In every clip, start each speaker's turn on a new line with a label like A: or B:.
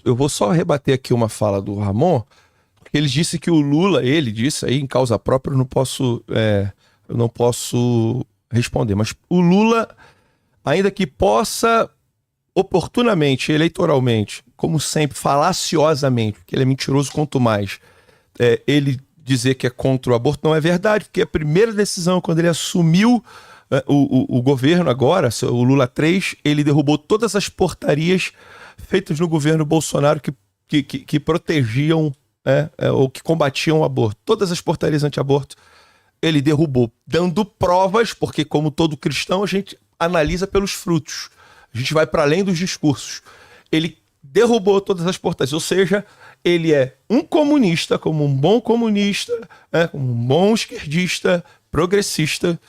A: eu vou só rebater aqui uma fala do Ramon, porque ele disse que o Lula, ele disse aí em causa própria, eu não posso responder, mas o Lula, ainda que possa oportunamente, eleitoralmente, como sempre, falaciosamente, porque ele é mentiroso quanto mais, ele dizer que é contra o aborto não é verdade, porque a primeira decisão, quando ele assumiu o governo agora, o Lula 3, ele derrubou todas as portarias feitas no governo Bolsonaro que protegiam ou que combatiam o aborto. Todas as portarias anti-aborto ele derrubou, dando provas, porque como todo cristão a gente analisa pelos frutos. A gente vai para além dos discursos. Ele derrubou todas as portarias, ou seja, ele é um comunista, como um bom comunista, como um bom esquerdista, progressista.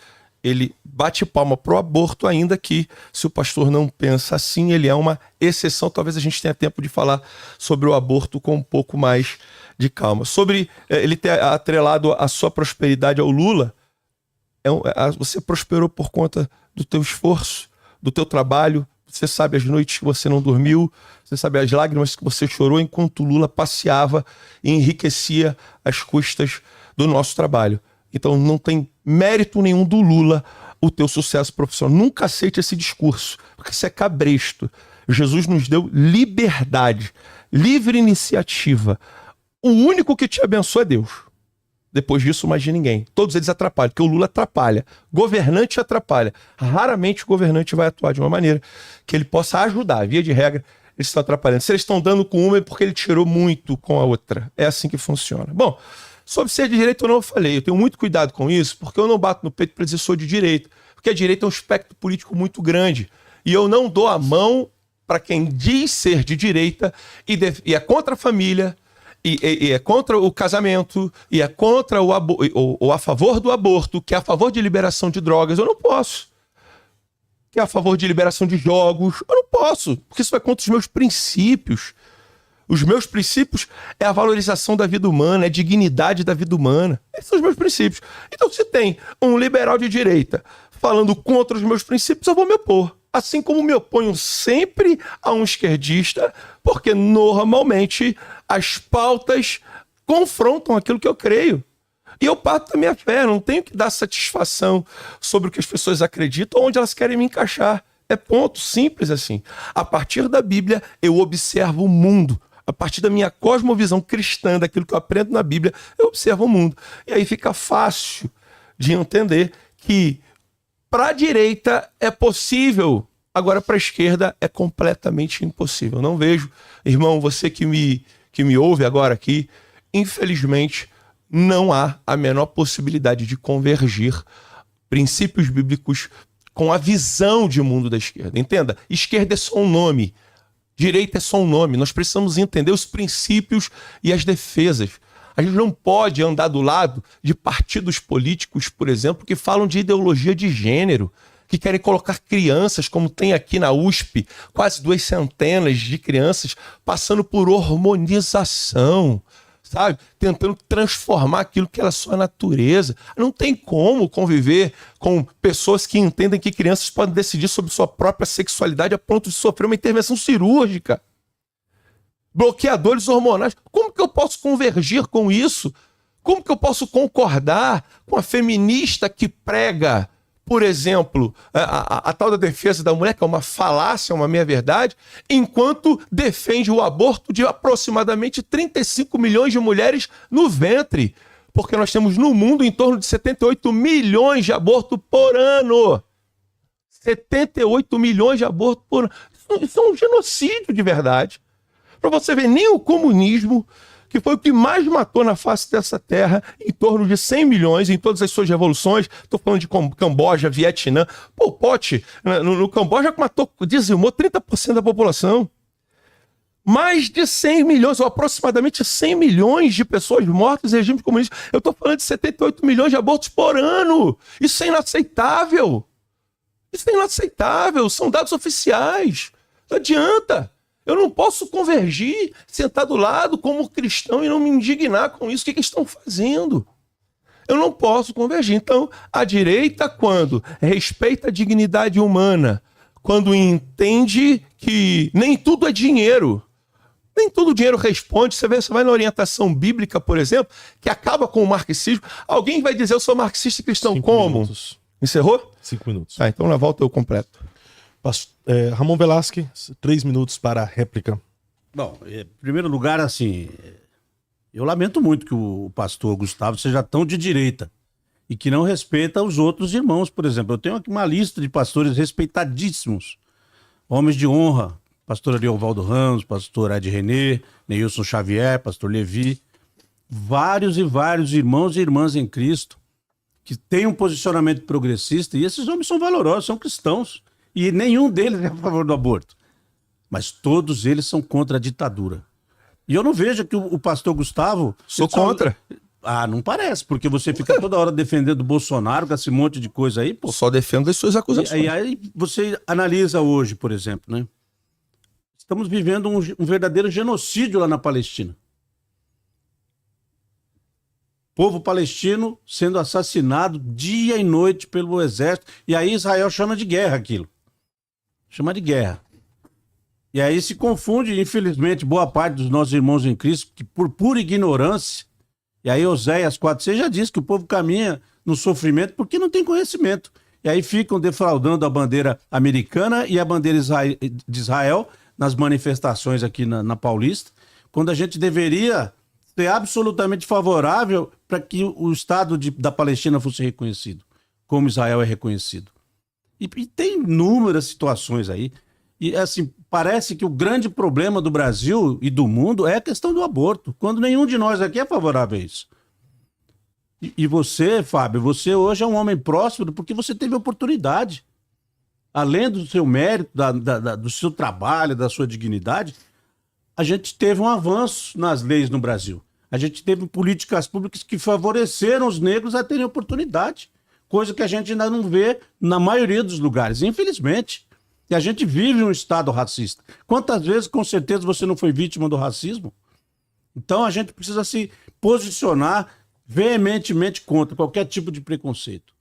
A: Ele bate palma pro aborto, ainda que, se o pastor não pensa assim, ele é uma exceção. Talvez a gente tenha tempo de falar sobre o aborto com um pouco mais de calma. Sobre ele ter atrelado a sua prosperidade ao Lula, você prosperou por conta do teu esforço, do teu trabalho. Você sabe as noites que você não dormiu, você sabe as lágrimas que você chorou enquanto o Lula passeava e enriquecia às custas do nosso trabalho. Então não tem mérito nenhum do Lula o teu sucesso profissional. Nunca aceite esse discurso, porque isso é cabresto. Jesus nos deu liberdade, livre iniciativa. O único que te abençoa é Deus. Depois disso, mais de ninguém. Todos eles atrapalham, porque o Lula atrapalha. Governante atrapalha. Raramente o governante vai atuar de uma maneira que ele possa ajudar. Via de regra, eles estão atrapalhando. Se eles estão dando com uma, é porque ele tirou muito com a outra. É assim que funciona. Bom, sobre ser de direita eu não falei. Eu tenho muito cuidado com isso, porque eu não bato no peito para dizer sou de direita. Porque a direita é um espectro político muito grande. E eu não dou a mão para quem diz ser de direita e é contra a família, e é contra o casamento, e é contra o aborto, ou a favor do aborto, que é a favor de liberação de drogas. Eu não posso. Que é a favor de liberação de jogos. Eu não posso, porque isso vai contra os meus princípios. Os meus princípios é a valorização da vida humana, é a dignidade da vida humana. Esses são os meus princípios. Então, se tem um liberal de direita falando contra os meus princípios, eu vou me opor. Assim como me oponho sempre a um esquerdista, porque normalmente as pautas confrontam aquilo que eu creio. E eu parto da minha fé, não tenho que dar satisfação sobre o que as pessoas acreditam ou onde elas querem me encaixar. É ponto, simples assim. A partir da Bíblia, eu observo o mundo. A partir da minha cosmovisão cristã, daquilo que eu aprendo na Bíblia, eu observo o mundo. E aí fica fácil de entender que para a direita é possível, agora para a esquerda é completamente impossível. Eu não vejo, irmão, você que me ouve agora aqui, infelizmente não há a menor possibilidade de convergir princípios bíblicos com a visão de mundo da esquerda. Entenda, esquerda é só um nome, direita é só um nome. Nós precisamos entender os princípios e as defesas. A gente não pode andar do lado de partidos políticos, por exemplo, que falam de ideologia de gênero, que querem colocar crianças, como tem aqui na USP, quase 200 de crianças passando por hormonização, sabe? Tentando transformar aquilo que era sua natureza. Não tem como conviver com pessoas que entendem que crianças podem decidir sobre sua própria sexualidade a ponto de sofrer uma intervenção cirúrgica. Bloqueadores hormonais. Como que eu posso convergir com isso? Como que eu posso concordar com a feminista que prega, por exemplo, a tal da defesa da mulher, que é uma falácia, uma meia-verdade, enquanto defende o aborto de aproximadamente 35 milhões de mulheres no ventre? Porque nós temos no mundo em torno de 78 milhões de abortos por ano. 78 milhões de abortos por ano. Isso é um genocídio de verdade. Para você ver, nem o comunismo, que foi o que mais matou na face dessa terra, em torno de 100 milhões, em todas as suas revoluções, estou falando de Camboja, Vietnã, Pol Pot, no Camboja dizimou 30% da população. Mais de 100 milhões, ou aproximadamente 100 milhões de pessoas mortas em regimes comunistas. Eu estou falando de 78 milhões de abortos por ano. Isso é inaceitável. Isso é inaceitável, são dados oficiais. Não adianta. Eu não posso convergir, sentar do lado como cristão e não me indignar com isso. O que eles estão fazendo? Eu não posso convergir. Então, a direita, quando respeita a dignidade humana, quando entende que nem tudo é dinheiro, Nem todo dinheiro responde. Você vai na orientação bíblica, por exemplo, que acaba com o marxismo. Alguém vai dizer, eu sou marxista e cristão.
B: 5
A: Como?
B: minutos.
A: Encerrou?
B: 5 minutos.
A: Tá, então na volta eu completo.
B: Ramon Velasquez, 3 minutos para a réplica.
C: Bom, em primeiro lugar, assim, eu lamento muito que o pastor Gustavo seja tão de direita e que não respeita os outros irmãos, por exemplo. Eu tenho aqui uma lista de pastores respeitadíssimos, homens de honra, pastor Ariovaldo Ramos, pastor Ed René, Neilson Xavier, pastor Levi, vários e vários irmãos e irmãs em Cristo que têm um posicionamento progressista, e esses homens são valorosos, são cristãos, e nenhum deles é a favor do aborto. Mas todos eles são contra a ditadura. E eu não vejo que o pastor Gustavo...
A: Sou contra.
C: Ah, não parece, porque você fica toda hora defendendo o Bolsonaro com esse monte de coisa aí, pô.
A: Só defendo as suas acusações.
C: E aí você analisa hoje, por exemplo, né? Estamos vivendo um verdadeiro genocídio lá na Palestina. Povo palestino sendo assassinado dia e noite pelo exército. E aí Israel chama de guerra aquilo. Chama de guerra. E aí se confunde, infelizmente, boa parte dos nossos irmãos em Cristo, que por pura ignorância, e aí Oséias 4,6 já diz que o povo caminha no sofrimento porque não tem conhecimento. E aí ficam defraudando a bandeira americana e a bandeira de Israel nas manifestações aqui na Paulista, quando a gente deveria ser absolutamente favorável para que o Estado da Palestina fosse reconhecido, como Israel é reconhecido. E tem inúmeras situações aí. E assim, parece que o grande problema do Brasil e do mundo é a questão do aborto, quando nenhum de nós aqui é favorável a isso. E você, Fábio, você hoje é um homem próspero porque você teve oportunidade. Além do seu mérito, do seu trabalho, da sua dignidade, a gente teve um avanço nas leis no Brasil. A gente teve políticas públicas que favoreceram os negros a terem oportunidade, coisa que a gente ainda não vê na maioria dos lugares, infelizmente. E a gente vive um estado racista. Quantas vezes, com certeza, você não foi vítima do racismo? Então a gente precisa se posicionar veementemente contra qualquer tipo de preconceito.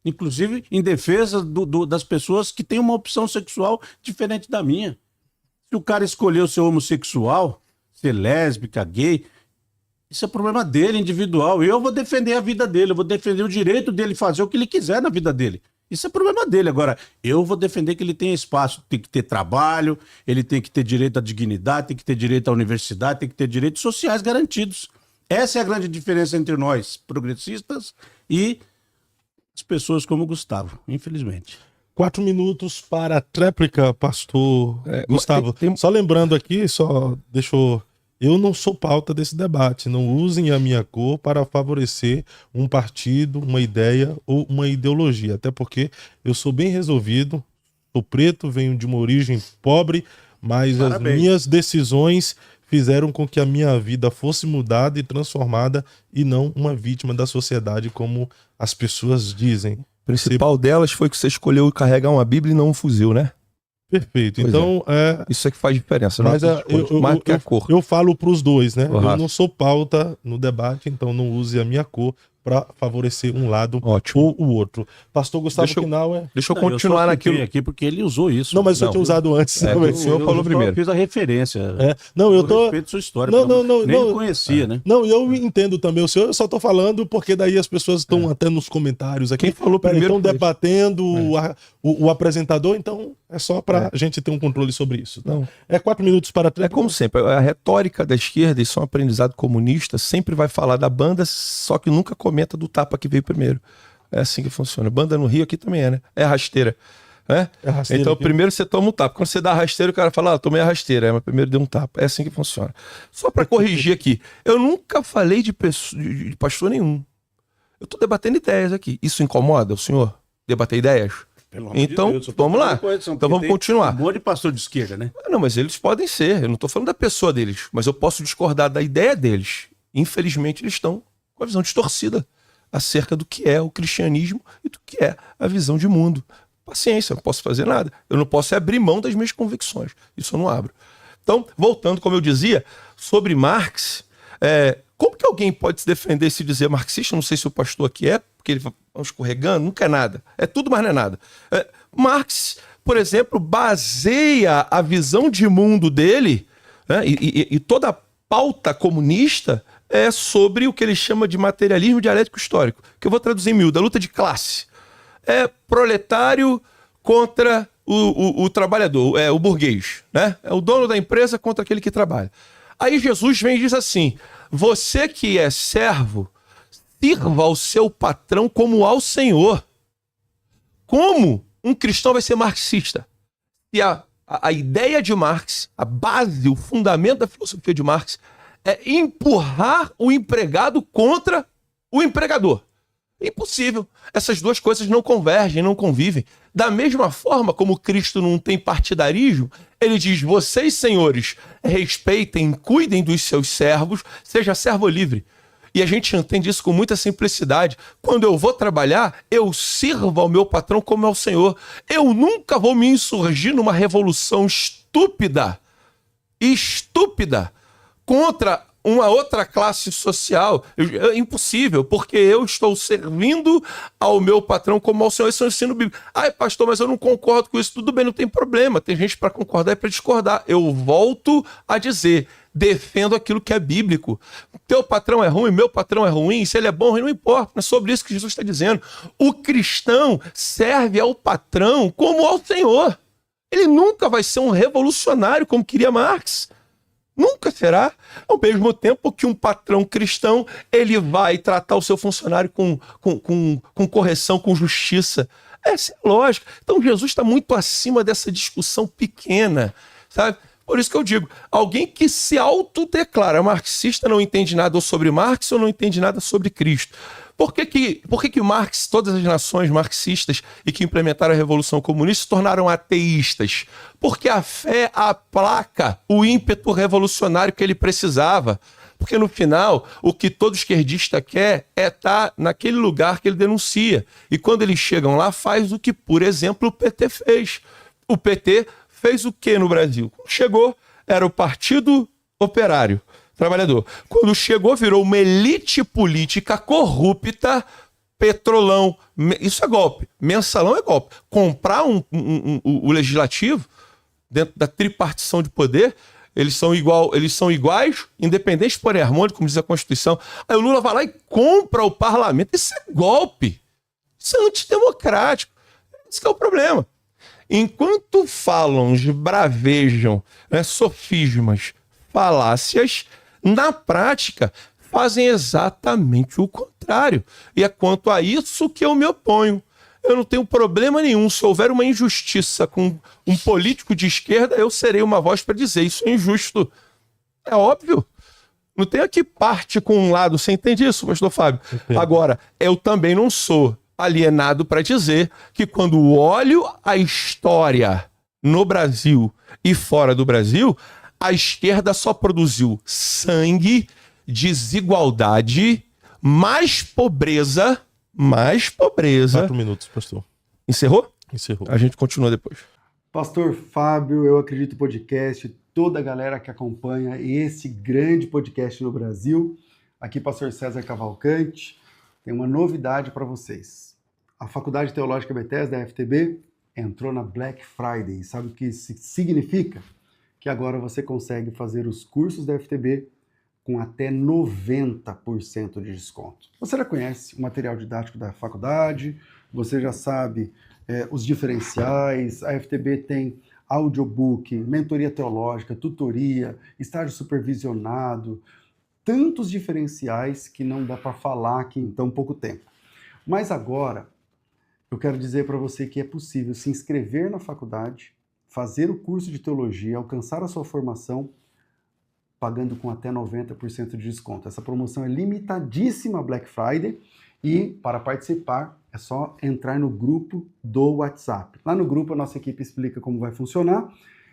C: Inclusive em defesa das pessoas que têm uma opção sexual diferente da minha. Se o cara escolheu ser homossexual, ser lésbica, gay, isso é problema dele, individual. Eu vou defender a vida dele, eu vou defender o direito dele fazer o que ele quiser na vida dele. Isso é problema dele. Agora, eu vou defender que ele tenha espaço, tem que ter trabalho, ele tem que ter direito à dignidade, tem que ter direito à universidade, tem que ter direitos sociais garantidos. Essa é a grande diferença entre nós, progressistas, e as pessoas como o Gustavo, infelizmente.
B: 4 minutos para a tréplica, pastor Gustavo. Só lembrando aqui, eu não sou pauta desse debate. Não usem a minha cor para favorecer um partido, uma ideia ou uma ideologia. Até porque eu sou bem resolvido, sou preto, venho de uma origem pobre, mas Parabéns. As minhas decisões fizeram com que a minha vida fosse mudada e transformada e não uma vítima da sociedade, como as pessoas dizem.
A: O principal delas foi que você escolheu carregar uma Bíblia e não um fuzil, né?
B: Perfeito. Pois então,
A: isso é que faz diferença.
B: Mas
A: mais que a cor.
B: Eu falo para os dois, né? Eu não sou pauta no debate, então não use a minha cor para favorecer um lado ou o outro. Pastor Gustavo Knauer...
A: Deixa eu continuar naquilo
C: aqui porque ele usou isso.
B: Não, mas eu tinha usado antes.
A: O senhor falou primeiro.
C: Eu fiz a referência.
B: Não, eu tô...
C: respeito a sua história.
B: Nem
C: conhecia, né?
B: Não, eu entendo também o senhor, eu só tô falando porque daí as pessoas estão até nos comentários aqui.
A: Quem falou primeiro?
B: Estão debatendo o apresentador, então é só pra gente ter um controle sobre isso. Tá? 4 minutos para...
A: É como sempre, a retórica da esquerda, isso é um aprendizado comunista, sempre vai falar da banda, só que nunca comenta do tapa que veio primeiro. É assim que funciona. Banda no Rio aqui também é, né? É rasteira. É rasteira então, aqui. Primeiro você toma um tapa. Quando você dá rasteira, o cara fala, tomei a rasteira. Mas primeiro deu um tapa. É assim que funciona. Só para corrigir aqui, eu nunca falei de pastor nenhum. Eu tô debatendo ideias aqui. Isso incomoda o senhor? Debater ideias? Então, de Deus, vamos lá. Então vamos continuar.
C: Um monte de pastor de esquerda, né?
A: Não, mas eles podem ser. Eu não tô falando da pessoa deles. Mas eu posso discordar da ideia deles. Infelizmente, eles estão com a visão distorcida acerca do que é o cristianismo e do que é a visão de mundo. Paciência, eu não posso fazer nada. Eu não posso abrir mão das minhas convicções. Isso eu não abro. Então, voltando, como eu dizia, sobre Marx, como que alguém pode se defender e se dizer marxista? Não sei se o pastor aqui porque ele vai escorregando, nunca é nada. É tudo, mas não é nada. Marx, por exemplo, baseia a visão de mundo dele né? E toda a pauta comunista é sobre o que ele chama de materialismo dialético histórico, que eu vou traduzir em miúdo, a luta de classe. É proletário contra o trabalhador, o burguês, né? É o dono da empresa contra aquele que trabalha. Aí Jesus vem e diz assim: você que é servo, sirva ao seu patrão como ao Senhor. Como um cristão vai ser marxista? E a ideia de Marx, a base, o fundamento da filosofia de Marx, é empurrar o empregado contra o empregador. Impossível. Essas duas coisas não convergem, não convivem. Da mesma forma como Cristo não tem partidarismo, ele diz: vocês, senhores, respeitem, cuidem dos seus servos, seja servo livre. E a gente entende isso com muita simplicidade. Quando eu vou trabalhar, eu sirvo ao meu patrão como ao Senhor. Eu nunca vou me insurgir numa revolução estúpida contra uma outra classe social. É impossível, porque eu estou servindo ao meu patrão como ao Senhor. Esse é um ensino bíblico. Ai, pastor, mas eu não concordo com isso. Tudo bem, não tem problema. Tem gente para concordar e para discordar. Eu volto a dizer: defendo aquilo que é bíblico. Teu patrão é ruim, meu patrão é ruim, se ele é bom, não importa. Não é sobre isso que Jesus está dizendo. O cristão serve ao patrão como ao Senhor. Ele nunca vai ser um revolucionário como queria Marx. Nunca será. Ao mesmo tempo que um patrão cristão, ele vai tratar o seu funcionário com correção, com justiça. Essa é a lógica. Então Jesus está muito acima dessa discussão pequena, sabe? Por isso que eu digo, alguém que se autodeclara marxista não entende nada sobre Marx ou não entende nada sobre Cristo. Por que Marx, todas as nações marxistas e que implementaram a Revolução Comunista se tornaram ateístas? Porque a fé aplaca o ímpeto revolucionário que ele precisava. Porque no final, o que todo esquerdista quer é estar naquele lugar que ele denuncia. E quando eles chegam lá, faz o que, por exemplo, o PT fez. O PT fez o que no Brasil? Quando chegou, era o Partido Operário Trabalhador. Quando chegou, virou uma elite política corrupta, petrolão. Isso é golpe. Mensalão é golpe. Comprar o legislativo, dentro da tripartição de poder, eles são iguais, independentes, porém harmônicos, como diz a Constituição. Aí o Lula vai lá e compra o parlamento. Isso é golpe. Isso é antidemocrático. Esse é o problema. Enquanto falam, bravejam, sofismas, falácias, na prática fazem exatamente o contrário. E é quanto a isso que eu me oponho. Eu não tenho problema nenhum. Se houver uma injustiça com um político de esquerda, eu serei uma voz para dizer: isso é injusto. É óbvio. Não tem aqui parte com um lado. Você entende isso, pastor Fábio? Entendo. Agora, eu também não sou alienado para dizer que quando olho a história no Brasil e fora do Brasil, a esquerda só produziu sangue, desigualdade, mais pobreza.
B: 4 minutos, pastor.
A: Encerrou?
B: Encerrou.
A: A gente continua depois.
D: Pastor Fábio, Eu Acredito Podcast, toda a galera que acompanha esse grande podcast no Brasil. Aqui, pastor César Cavalcante, tem uma novidade para vocês. A Faculdade Teológica Bethesda, da FTB, entrou na Black Friday. Sabe o que isso significa? Que agora você consegue fazer os cursos da FTB com até 90% de desconto. Você já conhece o material didático da faculdade, você já sabe os diferenciais, a FTB tem audiobook, mentoria teológica, tutoria, estágio supervisionado, tantos diferenciais que não dá para falar aqui em tão pouco tempo. Mas agora, eu quero dizer para você que é possível se inscrever na faculdade, fazer o curso de teologia, alcançar a sua formação, pagando com até 90% de desconto. Essa promoção é limitadíssima Black Friday e, para participar, é só entrar no grupo do WhatsApp. Lá no grupo, a nossa equipe explica como vai funcionar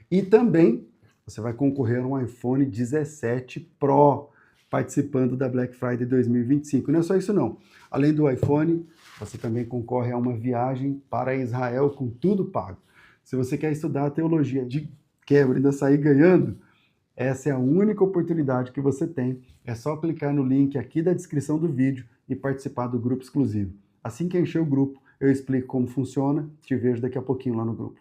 D: e também você vai concorrer a um iPhone 17 Pro participando da Black Friday 2025. Não é só isso não. Além do iPhone, você também concorre a uma viagem para Israel com tudo pago. Se você quer estudar a teologia de quebra e ainda sair ganhando, essa é a única oportunidade que você tem. É só clicar no link aqui da descrição do vídeo e participar do grupo exclusivo. Assim que encher o grupo, eu explico como funciona. Te vejo daqui a pouquinho lá no grupo.